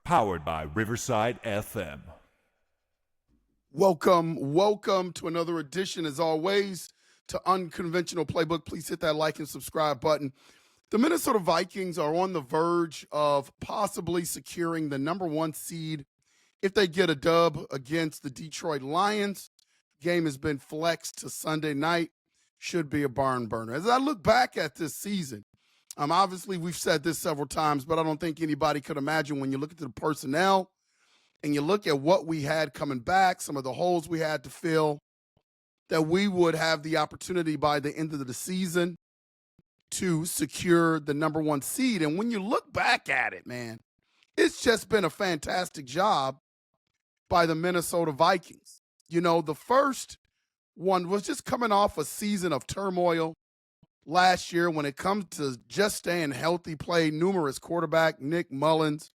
Powered by Riverside FM. Welcome to another edition, as always, to Unconventional Playbook. Please hit that like and subscribe button. The Minnesota Vikings are on the verge of possibly securing the number 1 seed if they get a dub against the Detroit Lions. Game has been flexed to Sunday night. Should be a barn burner. As I look back at this season, obviously we've said this several times, but I don't think anybody could imagine when you look at the personnel and you look at what we had coming back, some of the holes we had to fill, that we would have the opportunity by the end of the season to secure the number 1 seed. And when you look back at it, man, it's just been a fantastic job by the Minnesota Vikings. You know, the first one was just coming off a season of turmoil last year when it comes to just staying healthy, played numerous quarterback, Nick Mullins,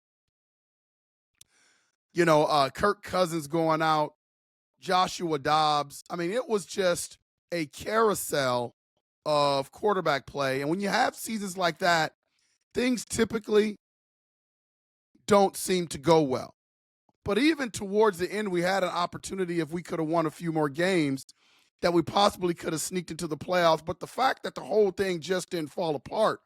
Kirk Cousins going out, Joshua Dobbs. I mean, it was just a carousel of quarterback play. And when you have seasons like that, things typically don't seem to go well. But even towards the end, we had an opportunity, if we could have won a few more games, that we possibly could have sneaked into the playoffs. But the fact that the whole thing just didn't fall apart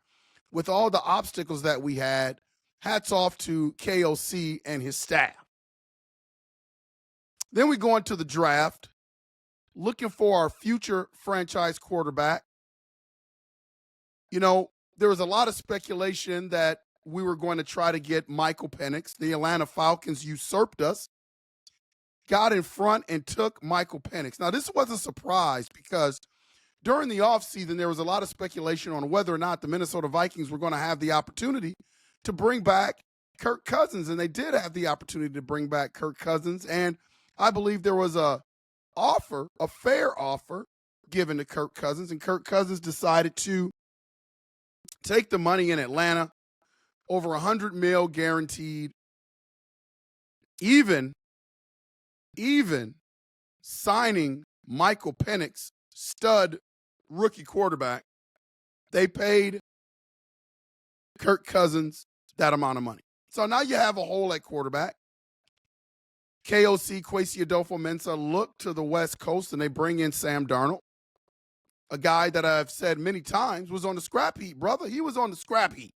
with all the obstacles that we had, hats off to KOC and his staff. Then we go into the draft, looking for our future franchise quarterback. You know, there was a lot of speculation that we were going to try to get Michael Penix. The Atlanta Falcons usurped us, got in front, and took Michael Penix. Now, this was a surprise because during the offseason, there was a lot of speculation on whether or not the Minnesota Vikings were going to have the opportunity to bring back Kirk Cousins, and they did have the opportunity to bring back Kirk Cousins, and I believe there was a fair offer given to Kirk Cousins, and Kirk Cousins decided to take the money in Atlanta, over $100 million guaranteed, even signing Michael Penix, stud rookie quarterback. They paid Kirk Cousins that amount of money. So now you have a hole at quarterback. KOC and Kwesi Adolfo-Mensa look to the West Coast, and they bring in Sam Darnold, a guy that I've said many times was on the scrap heap, brother. He was on the scrap heap.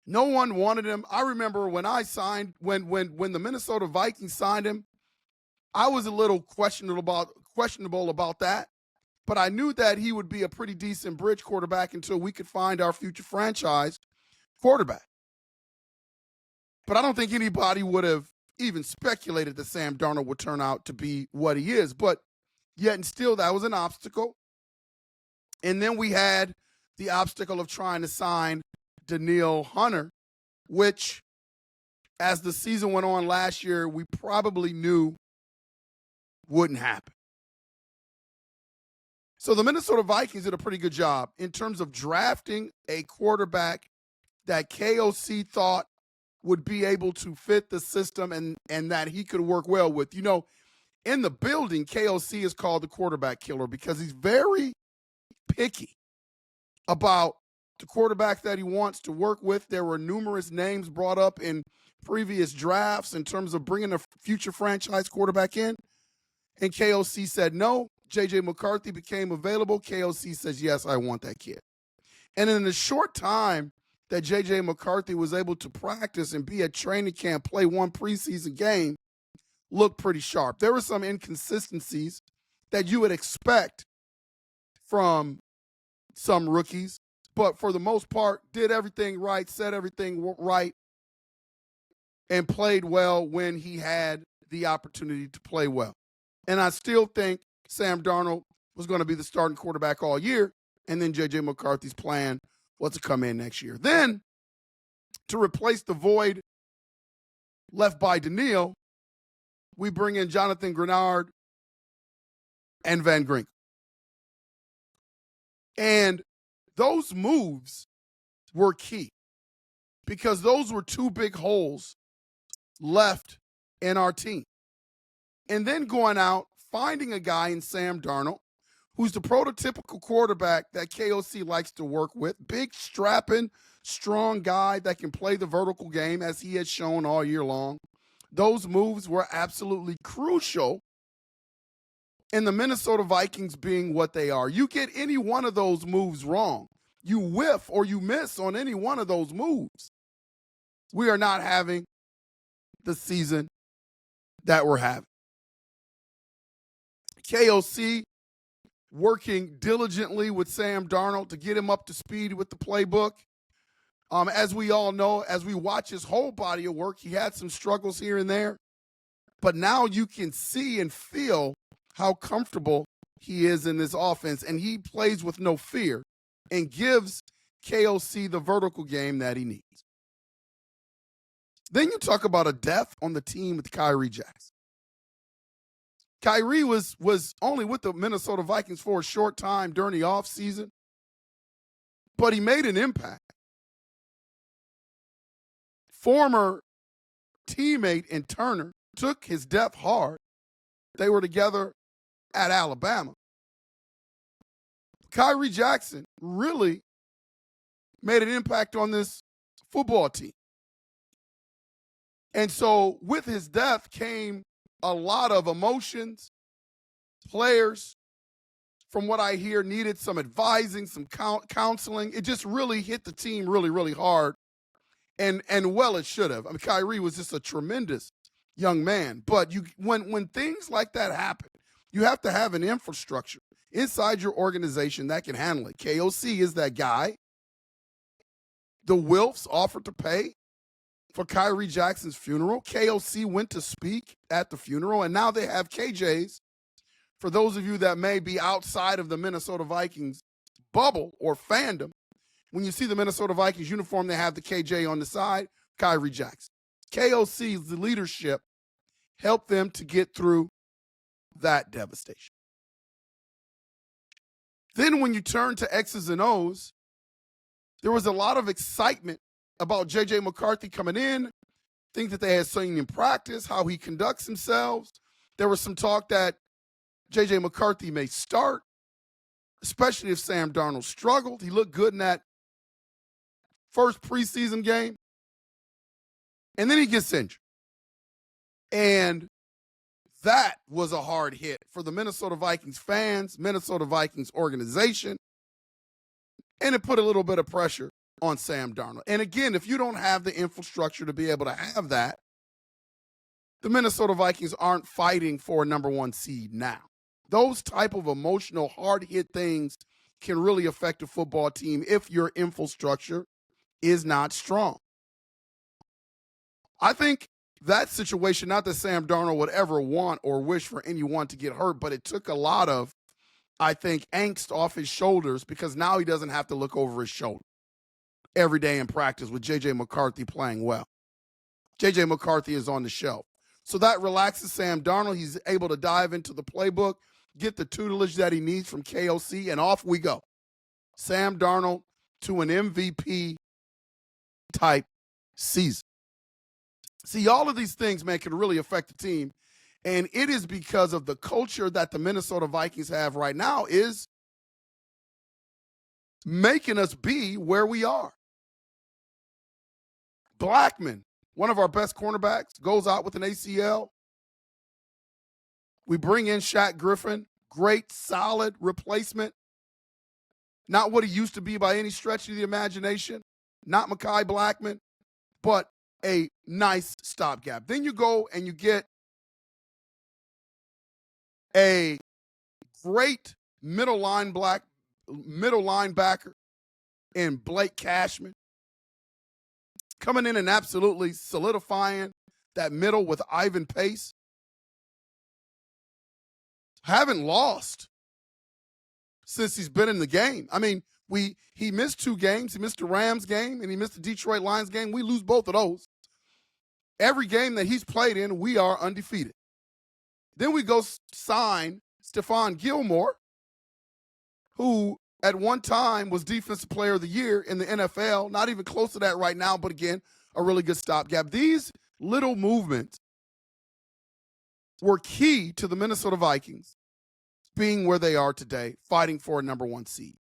No one wanted him. I remember when I signed, when the Minnesota Vikings signed him, I was a little questionable about that, but I knew that he would be a pretty decent bridge quarterback until we could find our future franchise quarterback. But I don't think anybody would have even speculated that Sam Darnold would turn out to be what he is. But yet and still, that was an obstacle. And then we had the obstacle of trying to sign Danielle Hunter, which, as the season went on last year, we probably knew wouldn't happen. So the Minnesota Vikings did a pretty good job in terms of drafting a quarterback that KOC thought would be able to fit the system and that he could work well with. You know, in the building, KOC is called the quarterback killer because he's very picky about the quarterback that he wants to work with. There were numerous names brought up in previous drafts in terms of bringing a future franchise quarterback in. And KOC said no. J.J. McCarthy became available. KOC says, yes, I want that kid. And in the short time that J.J. McCarthy was able to practice and be at training camp, play one preseason game, looked pretty sharp. There were some inconsistencies that you would expect from some rookies, but for the most part, did everything right, said everything right, and played well when he had the opportunity to play well. And I still think Sam Darnold was going to be the starting quarterback all year, and then J.J. McCarthy's plan was to come in next year. Then, to replace the void left by Danielle, we bring in Jonathan Grenard and Van Grink. And those moves were key because those were two big holes left in our team. And then going out, finding a guy in Sam Darnold, who's the prototypical quarterback that KOC likes to work with, big, strapping, strong guy that can play the vertical game as he has shown all year long. Those moves were absolutely crucial in the Minnesota Vikings being what they are. You get any one of those moves wrong, you whiff or you miss on any one of those moves, we are not having the season that we're having. KOC working diligently with Sam Darnold to get him up to speed with the playbook. As we all know, as we watch his whole body of work, he had some struggles here and there. But now you can see and feel how comfortable he is in this offense, and he plays with no fear and gives KOC the vertical game that he needs. Then you talk about a death on the team with Khyree Jackson. Khyree was only with the Minnesota Vikings for a short time during the offseason, but he made an impact. Former teammate and Turner took his death hard. They were together at Alabama. Khyree Jackson really made an impact on this football team. And so with his death came a lot of emotions. Players, from what I hear, needed some advising, some counseling. It just really hit the team really, really hard. And well, it should have. I mean, Khyree was just a tremendous young man. But when things like that happen, you have to have an infrastructure inside your organization that can handle it. KOC is that guy. The Wilfs offered to pay for Khyree Jackson's funeral. KOC went to speak at the funeral, and now they have KJs. For those of you that may be outside of the Minnesota Vikings bubble or fandom, when you see the Minnesota Vikings uniform, they have the KJ on the side, Khyree Jackson. KOC's leadership helped them to get through that devastation. Then when you turn to X's and O's, there was a lot of excitement about J.J. McCarthy coming in, things that they had seen in practice, how he conducts himself. There was some talk that J.J. McCarthy may start, especially if Sam Darnold struggled. He looked good in that first preseason game, and then he gets injured. And that was a hard hit for the Minnesota Vikings fans, Minnesota Vikings organization, and it put a little bit of pressure on Sam Darnold. And again, if you don't have the infrastructure to be able to have that, the Minnesota Vikings aren't fighting for a number one seed now. Those type of emotional, hard-hit things can really affect a football team if your infrastructure is not strong. I think that situation, not that Sam Darnold would ever want or wish for anyone to get hurt, but it took a lot of, I think, angst off his shoulders because now he doesn't have to look over his shoulder every day in practice with J.J. McCarthy playing well. J.J. McCarthy is on the shelf. So that relaxes Sam Darnold. He's able to dive into the playbook, get the tutelage that he needs from KOC, and off we go. Sam Darnold to an MVP-type season. See, all of these things, man, can really affect the team. And it is because of the culture that the Minnesota Vikings have right now is making us be where we are. Blackman, one of our best cornerbacks, goes out with an ACL. We bring in Shaq Griffin, great, solid replacement. Not what he used to be by any stretch of the imagination. Not Mekhi Blackman, but a nice stopgap. Then you go and you get a great middle linebacker in Blake Cashman, coming in and absolutely solidifying that middle with Ivan Pace. Haven't lost since he's been in the game. I mean, he missed 2 games. He missed the Rams game and he missed the Detroit Lions game. We lose both of those. Every game that he's played in, we are undefeated. Then we go sign Stephon Gilmore, who at one time was Defensive Player of the Year in the NFL. Not even close to that right now, but again, a really good stopgap. These little movements were key to the Minnesota Vikings being where they are today, fighting for a number one seed.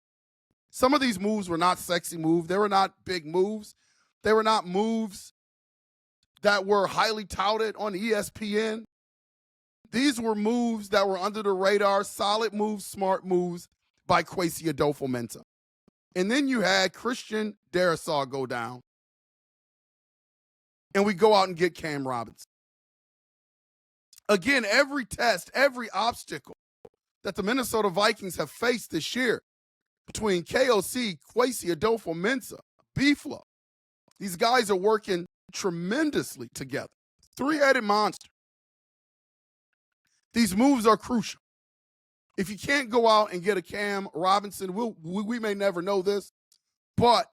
Some of these moves were not sexy moves. They were not big moves. They were not moves that were highly touted on ESPN. These were moves that were under the radar, solid moves, smart moves by Kwesi Adolfo-Mensa. And then you had Christian Darrisaw go down. And we go out and get Cam Robinson. Again, every test, every obstacle that the Minnesota Vikings have faced this year between KOC, Kwesi Adolfo-Mensa, Beeflo, these guys are working tremendously together. Three-headed monster. These moves are crucial. If you can't go out and get a Cam Robinson, we may never know this, but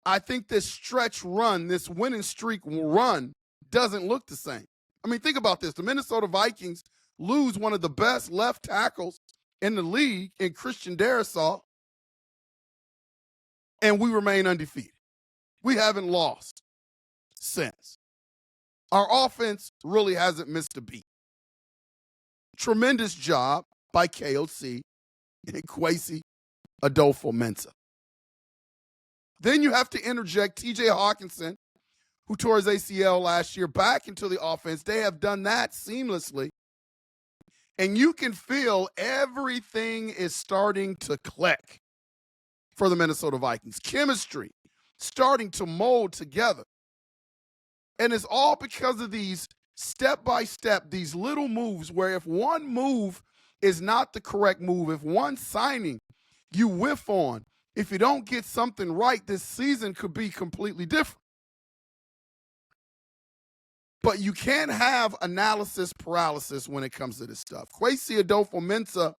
I think this stretch run, this winning streak run, doesn't look the same. I mean, think about this. The Minnesota Vikings lose one of the best left tackles in the league in Christian Darrisaw, and we remain undefeated. We haven't lost since. Our offense really hasn't missed a beat. Tremendous job by KOC and Kwesi Adolfo-Mensa. Then you have to interject T.J. Hawkinson, who tore his ACL last year, back into the offense. They have done that seamlessly. And you can feel everything is starting to click for the Minnesota Vikings. Chemistry starting to mold together. And it's all because of these step-by-step, these little moves where if one move is not the correct move, if one signing you whiff on, if you don't get something right, this season could be completely different. But you can't have analysis paralysis when it comes to this stuff. Kwesi Adolfo-Mensa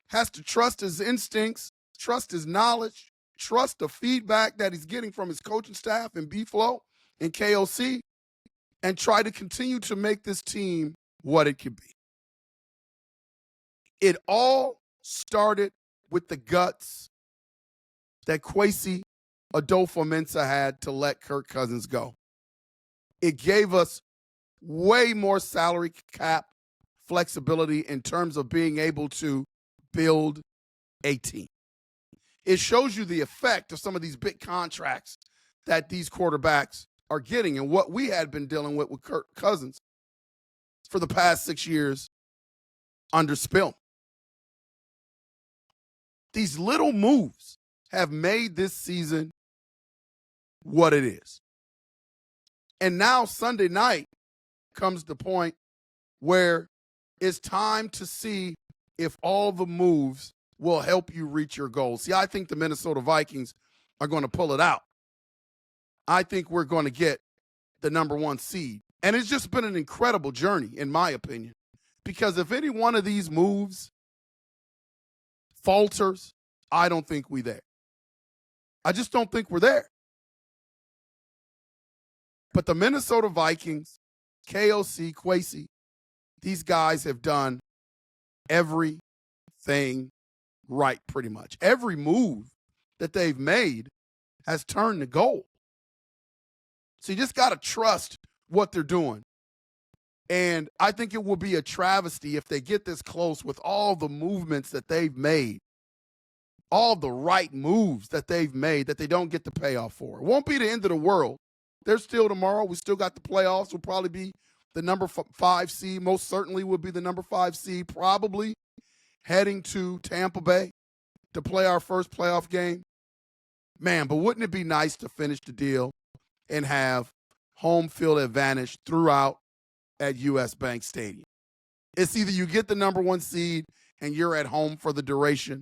has to trust his instincts, trust his knowledge, trust the feedback that he's getting from his coaching staff and Beeflo and KOC, and try to continue to make this team what it could be. It all started with the guts that Kwesi Adolfo-Mensa had to let Kirk Cousins go. It gave us way more salary cap flexibility in terms of being able to build a team. It shows you the effect of some of these big contracts that these quarterbacks are getting and what we had been dealing with Kirk Cousins for the past 6 years under Spielman. These little moves have made this season what it is. And now Sunday night comes the point where it's time to see if all the moves will help you reach your goals. See, I think the Minnesota Vikings are going to pull it out. I think we're going to get the number 1 seed. And it's just been an incredible journey, in my opinion, because if any one of these moves falters, I don't think we're there. I just don't think we're there. But the Minnesota Vikings, KOC, Kwesi, these guys have done everything right pretty much. Every move that they've made has turned to gold. So you just got to trust what they're doing. And I think it will be a travesty if they get this close with all the movements that they've made, all the right moves that they've made that they don't get the payoff for. It won't be the end of the world. There's still tomorrow. We still got the playoffs. We'll probably be the number 5 seed. Most certainly will be the number 5 seed, probably heading to Tampa Bay to play our first playoff game. Man, but wouldn't it be nice to finish the deal and have home field advantage throughout at U.S. Bank Stadium? It's either you get the number 1 seed and you're at home for the duration,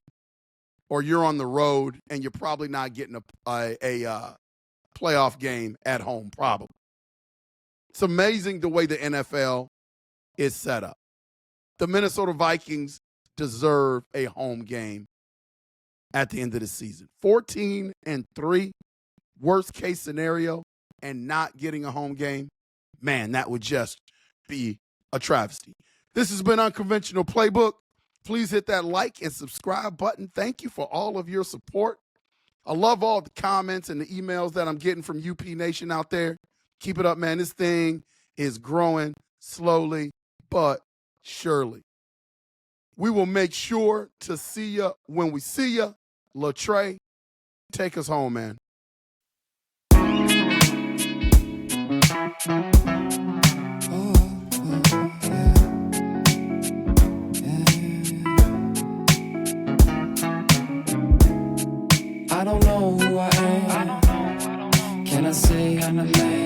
or you're on the road and you're probably not getting a playoff game at home, probably. It's amazing the way the NFL is set up. The Minnesota Vikings deserve a home game at the end of the season. 14-3, worst case scenario, and not getting a home game, man, that would just be a travesty. This has been Unconventional Playbook. Please hit that like and subscribe button. Thank you for all of your support. I love all the comments and the emails that I'm getting from UP Nation out there. Keep it up, man. This thing is growing slowly but surely. We will make sure to see you when we see you. Latrey, take us home, man. I don't know who I am. Can I say I'm a man?